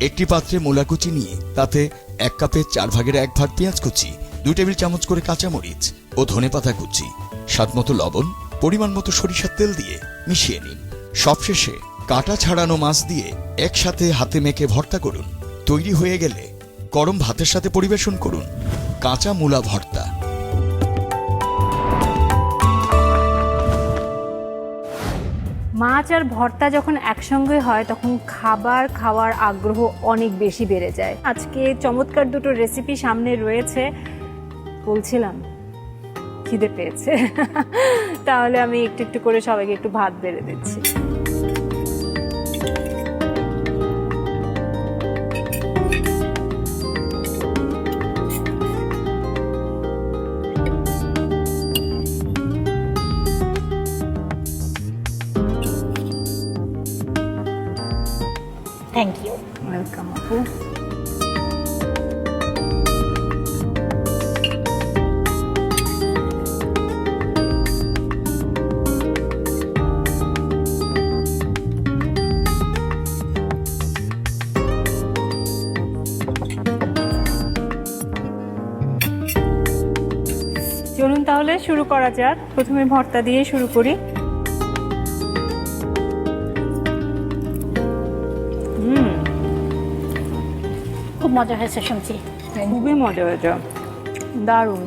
S4: একটি পাত্রে মূলা কুচি নিয়ে তাতে 1 কাপে 4 ভাগের 1 ভাগ পেঁয়াজ কুচি, 2 টেবিল চামচ করে কাঁচামরিচ ও ধনেপাতা কুচি, স্বাদমতো লবণ, পরিমাণ মতো সরিষার তেল দিয়ে মিশিয়ে নিন। সবশেষে কাঁটা ছাড়ানো মাছ দিয়ে একসাথে হাতে মেখে ভর্তা করুন। তৈরি হয়ে গেলে গরম ভাতের সাথে পরিবেশন করুন কাঁচা মূলা ভর্তা।
S1: মাছ আর ভর্তা যখন একসঙ্গে হয় তখন খাবার খাওয়ার আগ্রহ অনেক বেশি বেড়ে যায়। আজকে চমৎকার দুটো রেসিপি সামনে রয়েছে, বলছিলাম খিদে পেয়েছে। তাহলে আমি একটু একটু করে সবাইকে একটু ভাত বেড়ে দিচ্ছি।
S3: Thank you.
S1: ওয়েলকাম আপু। চলুন তাহলে শুরু করা যাক। প্রথমে ভর্তা দিয়ে শুরু করি।
S3: খুব মজা হয়েছে শুনছি।
S1: খুবই মজা হয়েছে, দারুণ।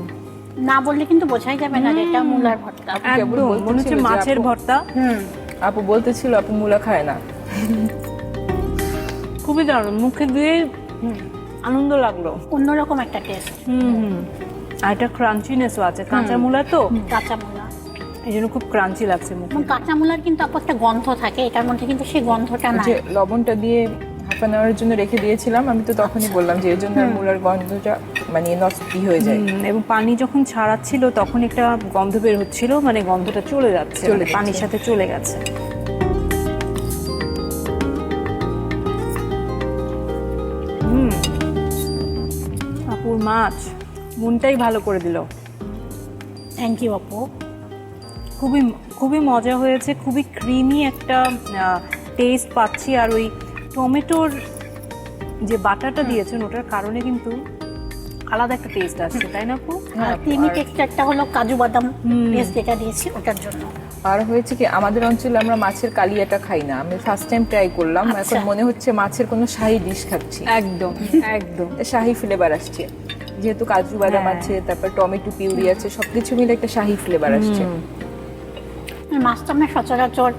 S3: না বললে কিন্তু বোঝাই যাবে না যে এটা মূলার ভর্তা।
S1: একদম মনে হচ্ছে
S5: বলতেছিল যে
S1: মাছের
S5: আপু-
S1: ভর্তা।
S5: আপু বলতেছিল আপু মূলা খায় না।
S1: খুবই দারুণ, মুখে দিয়ে আনন্দ লাগলো।
S3: অন্যরকম একটা টেস্ট।
S1: আর একটা ক্রাঞ্চিনেসও আছে, কাঁচা মূলা তো,
S3: কাঁচা মূলা,
S1: এই জন্য খুব ক্রাঞ্চি লাগছে মুখে।
S3: এবং কাঁচা মূলার কিন্তু আপু একটা গন্ধ থাকে, এটার মধ্যে কিন্তু সেই গন্ধটা নাই।
S5: যে লবণটা দিয়ে হাফ অ্যান আওয়ারের জন্য রেখে দিয়েছিলাম, আমি তো তখনই বললাম যে এর জন্য আর মূলার গন্ধটা মানে নষ্ট হয়ে যায়।
S1: এবং পানি যখন ছাড়াচ্ছিল তখন একটা গন্ধ বের হচ্ছিল, মানে গন্ধটা চলে যাচ্ছে,
S5: চলে
S1: মানে
S5: যাচ্ছে।
S1: পানির সাথে চলে গেছে। আপুর মাছ মনটাই ভালো করে দিল।
S3: থ্যাংক ইউ আপু।
S1: খুবই খুবই মজা হয়েছে, খুবই ক্রিমি একটা টেস্ট পাচ্ছি। আর ওই টমেটোর যে বাটারটা দিয়েছেন ওটার কারণে কিন্তু আলাদা একটা টেস্ট আসছে, তাই না আপু?
S3: আর ক্রিমি টেক্সচারটা হলো কাজু বাদাম পেস্ট যেটা দিয়েছি ওটার জন্য।
S5: আর হয়েছে কি, আমাদের অঞ্চলে আমরা মাছের কালিয়াটা খাই না, আমি ফার্স্ট টাইম ট্রাই করলাম। এখন
S3: আচ্ছা।
S5: মনে হচ্ছে মাছের কোনো শাহী ডিশ খাচ্ছি,
S1: একদম একদম।
S5: শাহী ফ্লেভার আসছে, যেহেতু কাজু বাদাম
S1: হ্যাঁ।
S5: আছে, তারপর টমেটো পিউরি আছে, সবকিছু মিলে একটা শাহী ফ্লেভার আসছে।
S3: মাছটা আমরা সচরাচর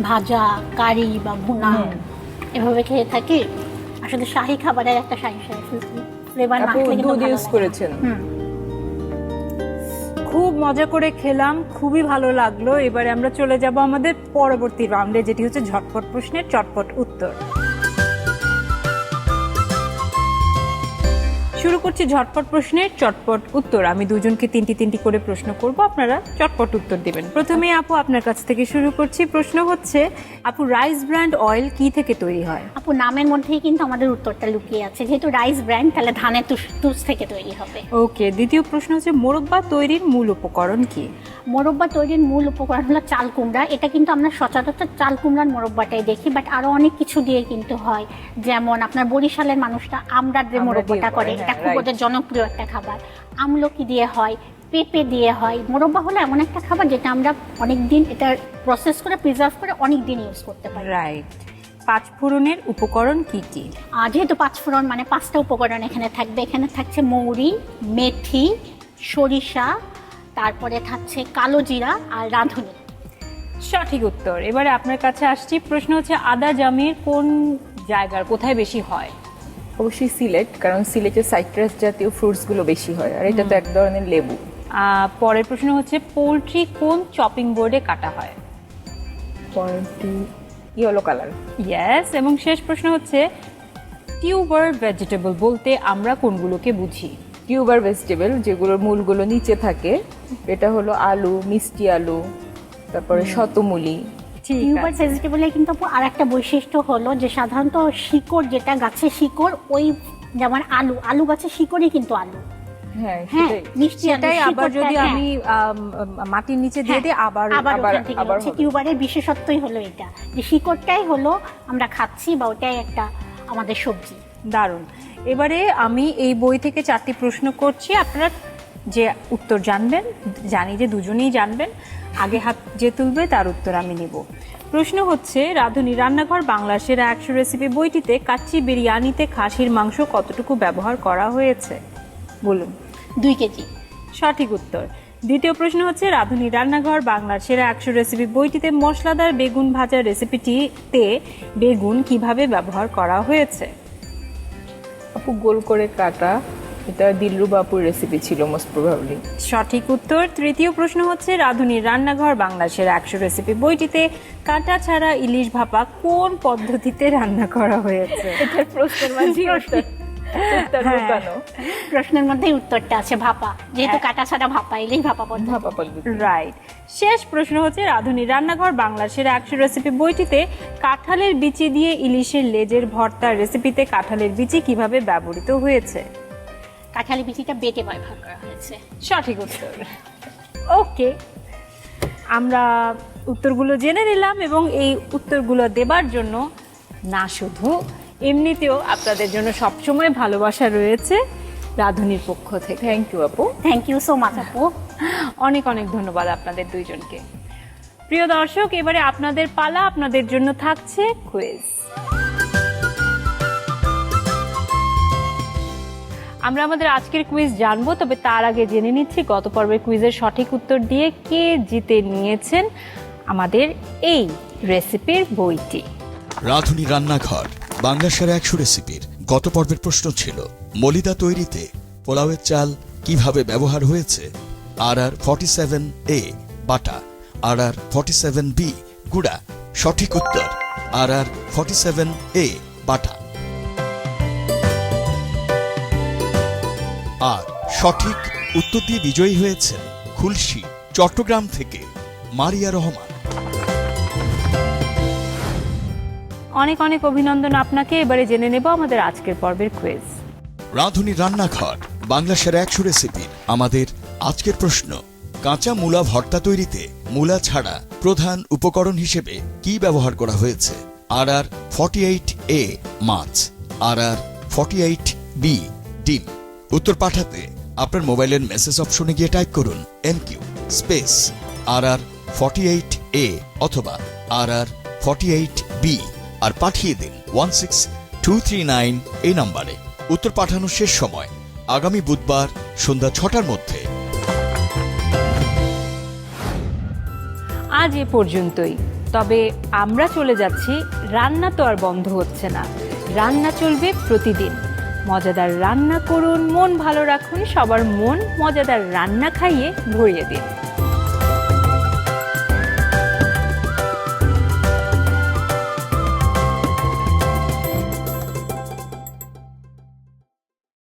S3: ভাজা কারি বা ভুনা এভাবে খেয়ে থাকি। আসলে শাহী খাবারের একটা শাহী ফ্লেভার না
S5: আপু
S3: থাকলে কিন্তু
S5: দুধ
S3: ভালো
S5: ইউজ
S3: লাগে না।
S5: করেছেন?
S1: খুব মজা করে খেলাম, খুবই ভালো লাগলো। এবারে আমরা চলে যাব আমাদের পরবর্তী রাউন্ডে, যেটি হচ্ছে ঝটপট প্রশ্নের চটপট উত্তর। শুরু করছি ঝটপট প্রশ্নের চটপট উত্তর। আমি দুজনকে তিনটি করে প্রশ্ন করব, আপনারা চটপট উত্তর দিবেন। প্রথমে আপু আপনার কাছ থেকে শুরু করছি। প্রশ্ন হচ্ছে, আপু রাইস ব্র্যান্ড অয়েল কি থেকে তৈরি হয়?
S3: আপু নামের মধ্যেই কিন্তু আমাদের উত্তরটা লুকিয়ে আছে, যেহেতু রাইস ব্র্যান্ড তাহলে ধানের তুষ থেকে তৈরি হবে।
S1: ওকে, দ্বিতীয় প্রশ্ন হচ্ছে, মোরব্বা তৈরির মূল উপকরণ কি?
S3: মোরব্বা তৈরির মূল উপকরণ হলো চাল কুমড়া। এটা কিন্তু আমরা সচরাচর চাল কুমড়ার মোরব্বাটাই দেখি, বাট আরো অনেক কিছু দিয়ে কিন্তু হয়। যেমন আপনার বরিশালের মানুষটা আমড়া দিয়ে মোরব্বাটা করে, এটা খুব
S5: right.
S3: ওদের জনপ্রিয় একটা খাবার। আমলকি দিয়ে হয়, পেঁপে দিয়ে হয়। মোরব্বা হলো এমন একটা খাবার যেটা আমরা অনেক দিন এটা প্রসেস করে প্রিজার্ভ করে অনেক দিন ইউজ করতে পারি।
S1: রাইট। পাঁচফোড়নের উপকরণ কি কি?
S3: যেহেতু পাঁচফোড়ন মানে 5টা উপকরণ এখানে থাকবে। এখানে থাকছে মৌরি, মেথি, সরিষা, তারপরে থাকছে কালো জিরা আর রাঁধুনি।
S1: সঠিক উত্তর। এবারে আপনার কাছে আসছি। প্রশ্ন হচ্ছে, আদা জামের কোন জায়গার কোথায় বেশি হয়?
S5: অবশ্যই সিলেট, কারণ সিলেটে সাইট্রাস জাতীয় ফ্রুটস গুলো বেশি হয়, আর এটা তো এক ধরনের লেবু।
S1: পরের প্রশ্ন হচ্ছে, পোলট্রি কোন চপিং বোর্ডে কাটা হয়?
S5: Yellow colour.
S1: ইয়েস। এবং শেষ প্রশ্ন হচ্ছে, টিউবার ভেজিটেবল বলতে আমরা কোনগুলোকে বুঝি?
S5: টিউবার ভেজিটেবল যেগুলোর মূলগুলো নিচে থাকে, এটা হলো আলু, মিষ্টি আলু, তারপরে শতমূলি।
S3: টিউবার ভেজিটেবলের কিন্তু আর একটা বৈশিষ্ট্য হলো যে সাধারণত শিকড়, যেটা গাছের শিকড়, ওই যেমন আলু গাছের শিকড়ই কিন্তু আলু।
S5: হ্যাঁ,
S3: হ্যাঁ,
S5: সেটাই।
S3: মিষ্টি আলু
S1: সেটাই আবার
S3: শিকড়টা,
S1: যদি
S3: হ্যাঁ।
S1: আমি মাটির নিচে দিয়ে দিই আবার
S3: ওখান থেকে
S5: আবার
S3: হচ্ছে
S5: হবে।
S3: টিউবারের বিশেষত্বই হলো এটা, যে শিকড়টাই হলো আমরা খাচ্ছি বা ওটাই একটা আমাদের সবজি।
S1: দারুণ। এবারে আমি এই বই থেকে 4টি প্রশ্ন করছি, আপনারা যে উত্তর জানবেন, জানি যে দুজনেই জানবেন, আগে হাত যে তুলবে তার উত্তর আমি নিব। প্রশ্ন হচ্ছে, রাঁধুনি রান্নাঘর বাংলার সেরা 100 রেসিপি বইটিতে কাচ্চি বিরিয়ানিতে খাসির মাংস কতটুকু ব্যবহার করা হয়েছে? বলুন।
S3: 2 কেজি।
S1: সঠিক উত্তর। দ্বিতীয় প্রশ্ন হচ্ছে, রাঁধুনি রান্নাঘর বাংলার সেরা 100 রেসিপি বইটিতে মশলাদার বেগুন ভাজা রেসিপিটিতে বেগুন কিভাবে ব্যবহার করা হয়েছে?
S5: আপু গোল করে কাটা, এটা দিলরুবা আপুর রেসিপি ছিল মোস্ট প্রবাবলি।
S1: সঠিক উত্তর। তৃতীয় প্রশ্ন হচ্ছে, রাঁধুনির রান্নাঘর বাংলার সেরা 100 রেসিপি বইটিতে কাঁটা ছাড়া ইলিশ ভাপা কোন পদ্ধতিতে রান্না করা হয়েছে?
S5: এটার প্রশ্নের মাঝে উত্তর লুকানো।
S3: প্রশ্নের মধ্যেই উত্তরটা আছে, ভাপা। যেহেতু কাটা ছাড়া ভাপা, এলেই ভাপা পদ্ধতি।
S5: ভাপা পদ্ধতি।
S1: রাইট। শেষ প্রশ্ন হচ্ছে, রাঁধুনির রান্নাঘর বাংলার সেরা 100 রেসিপি বইটিতে কাঁঠালের বিচি দিয়ে ইলিশের লেজের ভর্তার রেসিপিতে কাঁঠালের বিচি কিভাবে ব্যবহৃত হয়েছে?
S3: কাঁঠালি বিচিটা বেটে ব্যবহার করা হয়েছে।
S1: সঠিক উত্তর। ওকে, আমরা উত্তরগুলো জেনে নিলাম, এবং এই উত্তরগুলো দেবার জন্য না শুধু এমনিতেও আপনাদের জন্য সবসময় ভালোবাসা রয়েছে রাঁধুনির পক্ষ থেকে।
S5: থ্যাংক ইউ আপু।
S3: থ্যাংক ইউ সো মাচ আপু।
S1: অনেক অনেক ধন্যবাদ আপনাদের দুইজনকে। প্রিয় দর্শক, এবারে আপনাদের পালা। আপনাদের জন্য থাকছে কুইজ। আমরা আমাদের আজকের কুইজ জানবো, তবে তার আগে জেনে নিচ্ছি গত পর্বের কুইজের সঠিক উত্তর দিয়ে কে জিতে নিয়েছেন আমাদের এই রেসিপির বইটি।
S4: রাঁধুনি রান্নাঘর বাংলা সেরা 100 রেসিপির গত পর্বের প্রশ্ন ছিল, মলিদা তৈরিতে পোলাওয়ের চাল কিভাবে ব্যবহার হয়েছে? RR47A বাটা, RR47B গুঁড়া। সঠিক উত্তর RR47A বাটা। আর সঠিক উত্তর দিয়ে বিজয়ী হয়েছেন খুলশী চট্টগ্রাম থেকে মারিয়া রহমান।
S1: অনেক অনেক অভিনন্দন আপনাকে। এবারে জেনে নেব আমাদের আজকের পর্বের কুইজ।
S4: রাঁধুনি রান্নাঘর বাংলা সেরা 100 রেসিপির আমাদের আজকের প্রশ্ন, কাঁচা মূলা ভর্তা তৈরিতে মূলা ছাড়া প্রধান উপকরণ হিসেবে কি ব্যবহার করা হয়েছে? RR48A মাছ, RR48B ডিম। উত্তর পাঠাতে আপনার মোবাইলের মেসেজ অপশনে গিয়ে টাইপ করুন MQ স্পেস RR48A অথবা RR48B আর পাঠিয়ে দিন 16239 এই নম্বরে। উত্তর পাঠানোর শেষ সময় আগামী বুধবার সন্ধ্যা 6টার মধ্যে।
S1: আজ এ পর্যন্তই। তবে আমরা চলে যাচ্ছি, রান্না তো আর বন্ধ হচ্ছে না, রান্না চলবে প্রতিদিন। মজাদার রান্না করুন, মন ভালো রাখুন, সবার মন মজাদার রান্না খাইয়ে ভরিয়ে দিন।